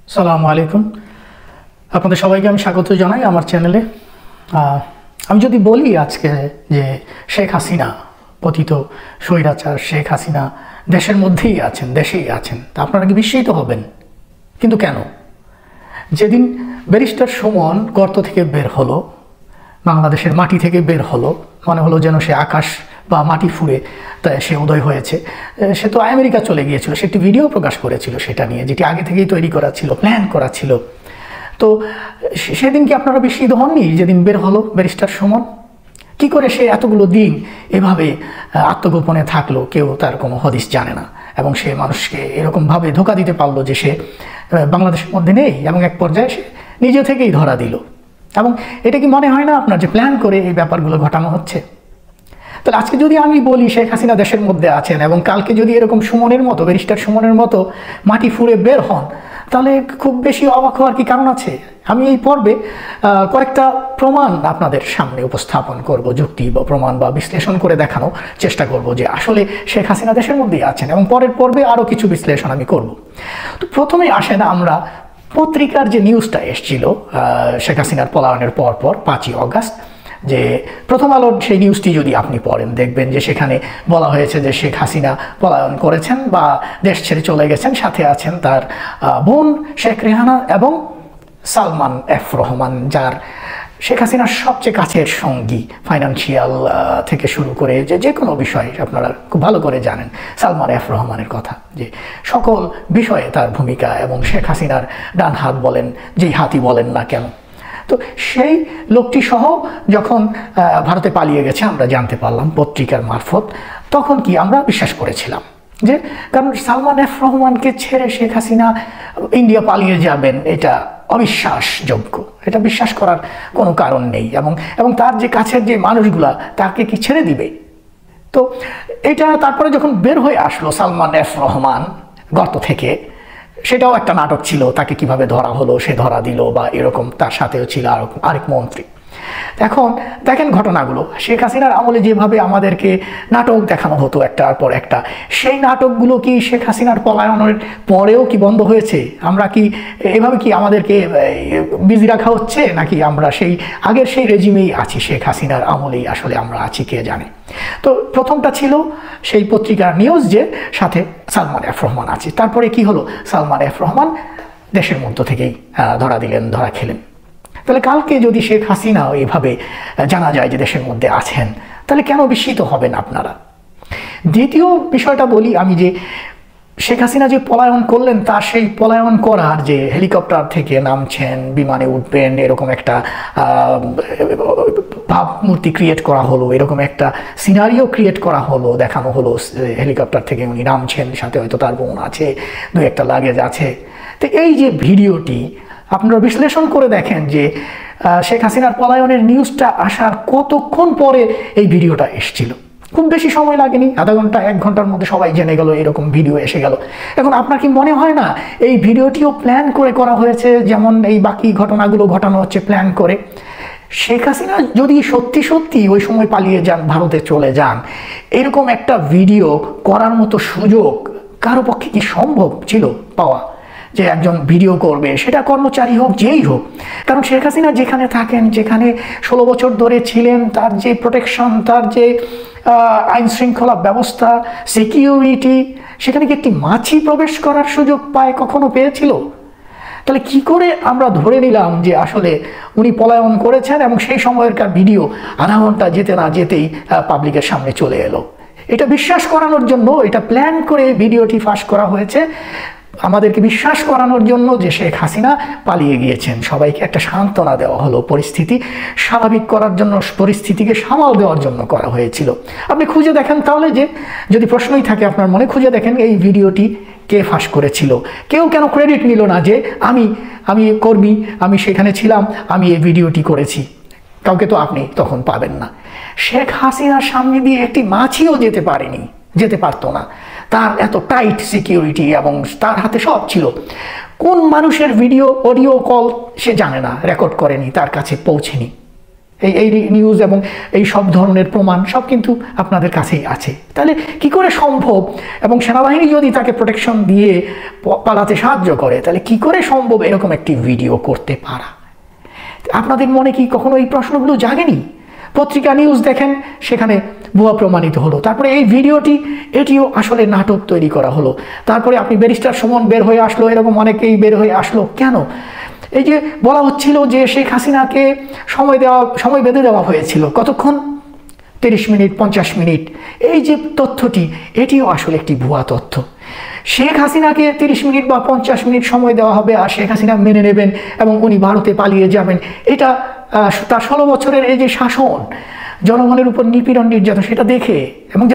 আসসালামু আলাইকুম। আপনাদের সবাইকে আমি স্বাগত জানাই আমার চ্যানেলে। আমি যদি বলি আজকে যে শেখ হাসিনা, পতিত স্বৈরাচার শেখ হাসিনা দেশের মধ্যেই আছেন, দেশেই আছেন, তা আপনারা কি বিস্মিত হবেন? কিন্তু কেন? যেদিন ব্যারিস্টার সুমন গর্ত থেকে বের হলো, বাংলাদেশের মাটি থেকে বের হলো, মনে হলো যেন সে আকাশ বা মাটি ফুঁড়ে তাই সে উদয় হয়েছে। সে তো আমেরিকা চলে গিয়েছিল, সে একটি ভিডিও প্রকাশ করেছিল সেটা নিয়ে, যেটি আগে থেকেই তৈরি করা ছিল, প্ল্যান করা ছিল। তো সেদিন কি আপনারা বিস্মিত হননি যেদিন বের হলো ব্যারিস্টার সুমন? কি করে সে এতগুলো দিন এভাবে আত্মগোপনে থাকলো, কেউ তার কোনো হদিস জানে না, এবং সে মানুষকে এরকমভাবে ধোঁকা দিতে পারলো যে সে বাংলাদেশের মধ্যে নেই, এবং এক পর্যায়ে সে নিজে থেকেই ধরা দিল। এবং এটা কি মনে হয় না আপনার যে প্ল্যান করে এই ব্যাপারগুলো ঘটানো হচ্ছে? তাহলে আজকে যদি আমি বলি শেখ হাসিনা দেশের মধ্যে আছেন, এবং কালকে যদি এরকম সুমনের মতো, ব্যারিস্টার সুমনের মতো মাটি ফুঁড়ে বের হন, তাহলে খুব বেশি অবাক হওয়ার কি কারণ আছে? আমি এই পর্বে কয়েকটা প্রমাণ আপনাদের সামনে উপস্থাপন করব, যুক্তি বা প্রমাণ বা বিশ্লেষণ করে দেখানোর চেষ্টা করব যে আসলে শেখ হাসিনা দেশের মধ্যেই আছেন, এবং পরের পর্বে আরও কিছু বিশ্লেষণ আমি করব। তো প্রথমেই আসেন আমরা পত্রিকার যে নিউজটা এসেছিল শেখ হাসিনার পলায়নের পর 5ই অগাস্ট, যে প্রথম আলোর সেই নিউজটি যদি আপনি পড়েন, দেখবেন যে সেখানে বলা হয়েছে যে শেখ হাসিনা পলায়ন করেছেন বা দেশ ছেড়ে চলে গেছেন, সাথে আছেন তার বোন শেখ রেহানা এবং সালমান এফ রহমান, যার শেখ হাসিনার সবচেয়ে কাছের সঙ্গী, ফাইন্যান্সিয়াল থেকে শুরু করে যে কোনো বিষয় আপনারা খুব ভালো করে জানেন সালমান এফ রহমানের কথা, যে সকল বিষয়ে তার ভূমিকা, এবং শেখ হাসিনার ডান হাত বলেন, যেই হাতই বলেন না কেন। তো সেই লোকটি সহ যখন ভারতে পালিয়ে গেছে আমরা জানতে পারলাম পত্রিকার মারফত, তখন কি আমরা বিশ্বাস করেছিলাম যে, কারণ সালমান এফ রহমানকে ছেড়ে শেখ হাসিনা ইন্ডিয়া পালিয়ে যাবেন এটা অবিশ্বাসযোগ্য, এটা বিশ্বাস করার কোনো কারণ নেই। এবং তার যে কাছের যে মানুষগুলা তাকে কি ছেড়ে দিবে? তো এটা তারপরে যখন বের হয়ে আসলো সালমান এফ রহমান গর্ত থেকে, সেটাও একটা নাটক ছিল, তাকে কিভাবে ধরা হলো, সে ধরা দিল বা এরকম, তার সাথেও ছিল আরেক মন্ত্রী। এখন দেখেন ঘটনাগুলো, শেখ হাসিনার আমলে যেভাবে আমাদেরকে নাটক দেখানো হতো একটার পর একটা, সেই নাটকগুলো কি শেখ হাসিনার পলায়নের পরেও কি বন্ধ হয়েছে? আমরা কি এভাবে কি আমাদেরকে বিজি রাখা হচ্ছে, নাকি আমরা সেই আগের সেই রেজিমেই আছি, শেখ হাসিনার আমলেই আসলে আমরা আছি, কে জানে। তো প্রথমটা ছিল সেই পত্রিকার নিউজ যে সাথে সালমান এফ রহমান আছে। তারপরে কি হলো, সালমান এফ রহমান দেশের মধ্য থেকেই ধরা খেলেন। তাহলে কালকে যদি শেখ হাসিনাও এভাবে জানা যায় যে দেশের মধ্যে আছেন, তাহলে কেন বিস্মিত হবেন আপনারা? দ্বিতীয় বিষয়টা বলি আমি, যে শেখ হাসিনা যে পলায়ন করলেন, তার সেই পলায়ন করার যে হেলিকপ্টার থেকে নামছেন, বিমানে উঠবেন, এরকম একটা ভাবমূর্তি ক্রিয়েট করা হলো, এরকম একটা সিনারিও ক্রিয়েট করা হলো, দেখানো হলো হেলিকপ্টার থেকে উনি নামছেন, সাথে হয়তো তার বোন আছে, দু একটা লাগেজ আছে। তো এই যে ভিডিওটি আপনারা বিশ্লেষণ করে দেখেন যে শেখ হাসিনার পলায়নের নিউজটা আসার কতক্ষণ পরে এই ভিডিওটা এসেছিল। খুব বেশি সময় লাগেনি, আধা ঘন্টা 1 ঘন্টার মধ্যে সবাই জেনে গেল, এরকম ভিডিও এসে গেল। এখন আপনার কি মনে হয় না এই ভিডিওটিও প্ল্যান করে করা হয়েছে, যেমন এই বাকি ঘটনাগুলো ঘটানো হচ্ছে প্ল্যান করে? শেখ হাসিনা যদি সত্যি সত্যি ওই সময় পালিয়ে যান, ভারতে চলে যান, এরকম একটা ভিডিও করার মতো সুযোগ কারো পক্ষে কি সম্ভব ছিল পাওয়া, যে একজন ভিডিও করবে, সেটা কর্মচারী হোক, যেই হোক? কারণ শেখ হাসিনা যেখানে থাকেন, যেখানে 16 বছর ধরে ছিলেন, তার যে প্রোটেকশন, তার যে আইন শৃঙ্খলা ব্যবস্থা, সিকিউরিটি, সেখানে কি একটি মাছি প্রবেশ করার সুযোগ পায়, কখনো পেয়েছিল? তাহলে কি করে আমরা ধরে নিলাম যে আসলে উনি পলায়ন করেছেন, এবং সেই সময়কার ভিডিও আধা ঘন্টা যেতে না যেতেই পাবলিকের সামনে চলে এলো? এটা বিশ্বাস করানোর জন্য, এটা প্ল্যান করে ভিডিওটি ফাঁস করা হয়েছে, আমাদেরকে বিশ্বাস করানোর জন্য যে শেখ হাসিনা পালিয়ে গিয়েছেন। সবাইকে একটা সান্ত্বনা দেওয়া হলো, পরিস্থিতি স্বাভাবিক করার জন্য, পরিস্থিতিকে সামাল দেওয়ার জন্য করা হয়েছিল। আপনি খুঁজে দেখেন তাহলে, যে যদি প্রশ্নই থাকে আপনার মনে, খুঁজে দেখেন এই ভিডিওটি কে ফাঁস করেছিল। কেউ কেন ক্রেডিট নিল না যে আমি কর্মী, আমি সেখানে ছিলাম, আমি এই ভিডিওটি করেছি? কাউকে তো আপনি তখন পাবেন না। শেখ হাসিনার সামনে দিয়ে একটি মাছিও যেতে পারতো না, তার এত টাইট সিকিউরিটি, এবং তার হাতে সব ছিল। কোন মানুষের ভিডিও, অডিও কল সে জানে না, রেকর্ড করেনি, তার কাছে পৌঁছেনি। এই নিউজ এবং এই সব ধরনের প্রমাণ সব কিন্তু আপনাদের কাছেই আছে। তাহলে কি করে সম্ভব, এবং সেনাবাহিনী যদি তাকে প্রোটেকশন দিয়ে পালাতে সাহায্য করে, তাহলে কি করে সম্ভব এরকম একটি ভিডিও করতে পারা? আপনাদের মনে কি কখনো এই প্রশ্নগুলো জাগেনি? পত্রিকা নিউজ দেখেন, সেখানে ভুয়া প্রমাণিত হলো, তারপরে এই ভিডিওটি এটিও আসলে নাটক তৈরি করা হলো, তারপরে আপনি ব্যারিস্টার সুমন বের হয়ে আসলো, এরকম অনেকেই বের হয়ে আসলো। কেন? এই যে বলা হচ্ছিল যে শেখ হাসিনাকে সময় বেঁধে দেওয়া হয়েছিল, কতক্ষণ? 30 মিনিট 50 মিনিট। এই যে তথ্যটি, এটিও আসলে একটি ভুয়া তথ্য। শেখ হাসিনাকে 30 মিনিট বা 50 মিনিট সময় দেওয়া হবে, আর শেখ হাসিনা মেনে নেবেন এবং উনি ভারতে পালিয়ে যাবেন, এটা তার 16 বছরের এই যে শাসন, জনগণের উপর নিপীড়ন নির্যাতন, সেটা দেখে এবং